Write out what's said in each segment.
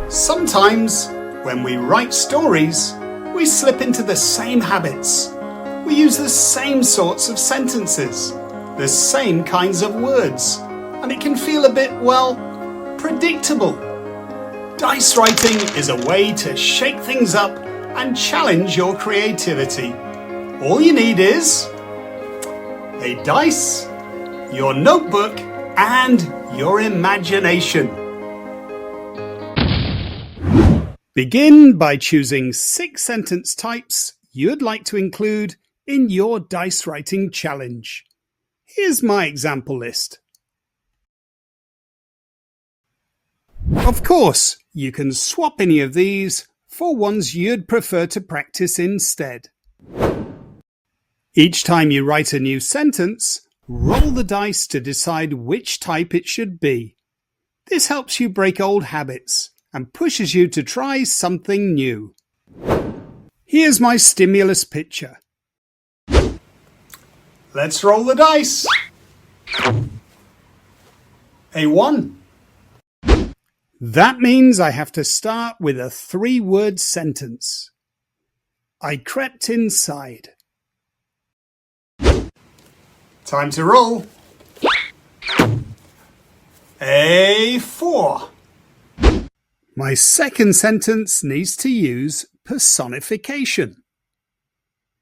Sometimes, when we write stories, we slip into the same habits. We use the same sorts of sentences, the same kinds of words, and it can feel a bit, predictable. Dice writing is a way to shake things up and challenge your creativity. All you need is a dice, your notebook, and your imagination. Begin by choosing 6 sentence types you'd like to include in your dice writing challenge. Here's my example list. Of course, you can swap any of these for ones you'd prefer to practice instead. Each time you write a new sentence, roll the dice to decide which type it should be. This helps you break old habits and pushes you to try something new. Here's my stimulus picture. Let's roll the dice. A 1. That means I have to start with a 3-word sentence. I crept inside. Time to roll. A 4. My second sentence needs to use personification.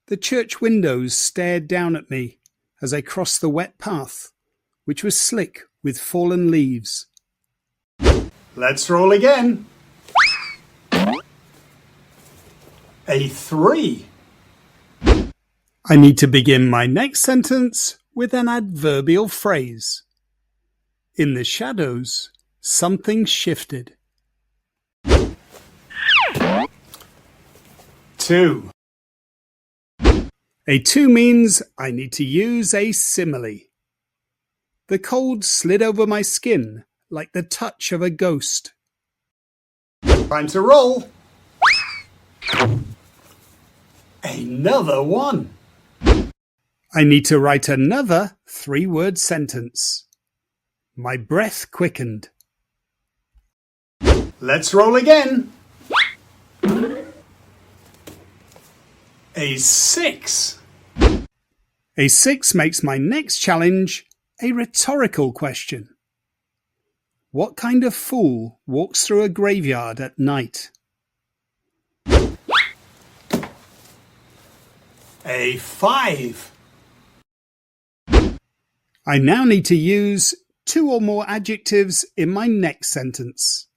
The church windows stared down at me as I crossed the wet path, which was slick with fallen leaves. Let's roll again. A 3. I need to begin my next sentence with an adverbial phrase. In the shadows, something shifted. 2. A 2 means I need to use a simile. The cold slid over my skin like the touch of a ghost. Time to roll. Another 1. I need to write another 3-word sentence. My breath quickened. Let's roll again. A 6. A 6 makes my next challenge a rhetorical question. What kind of fool walks through a graveyard at night? A 5. I now need to use 2 or more adjectives in my next sentence.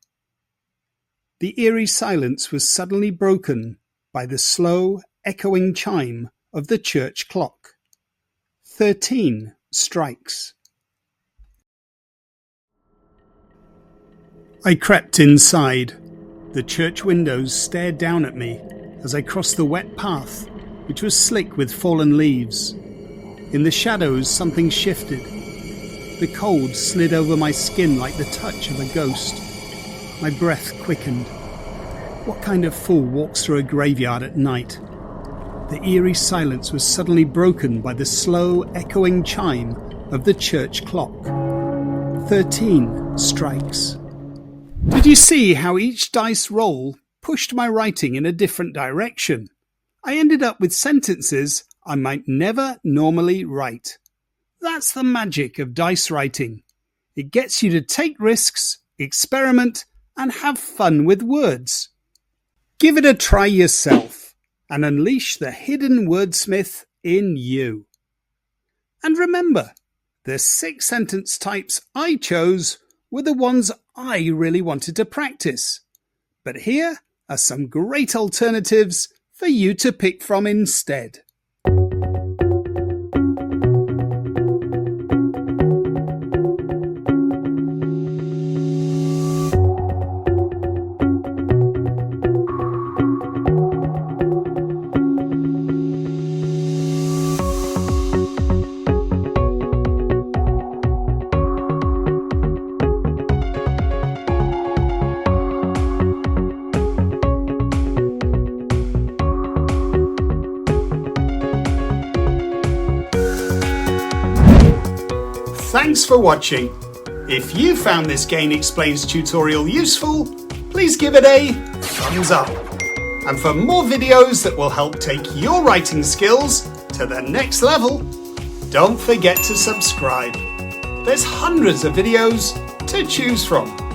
The eerie silence was suddenly broken by the slow, echoing chime of the church clock. 13 strikes. I crept inside. The church windows stared down at me as I crossed the wet path, which was slick with fallen leaves. In the shadows, something shifted. The cold slid over my skin like the touch of a ghost. My breath quickened. What kind of fool walks through a graveyard at night? The eerie silence was suddenly broken by the slow, echoing chime of the church clock. 13 strikes. Did you see how each dice roll pushed my writing in a different direction? I ended up with sentences I might never normally write. That's the magic of dice writing. It gets you to take risks, experiment, and have fun with words. Give it a try yourself and unleash the hidden wordsmith in you. And remember, the 6 sentence types I chose were the ones I really wanted to practice. But here are some great alternatives for you to pick from instead. Thanks for watching. If you found this Gain Explains tutorial useful, please give it a thumbs up. And for more videos that will help take your writing skills to the next level, don't forget to subscribe. There's hundreds of videos to choose from.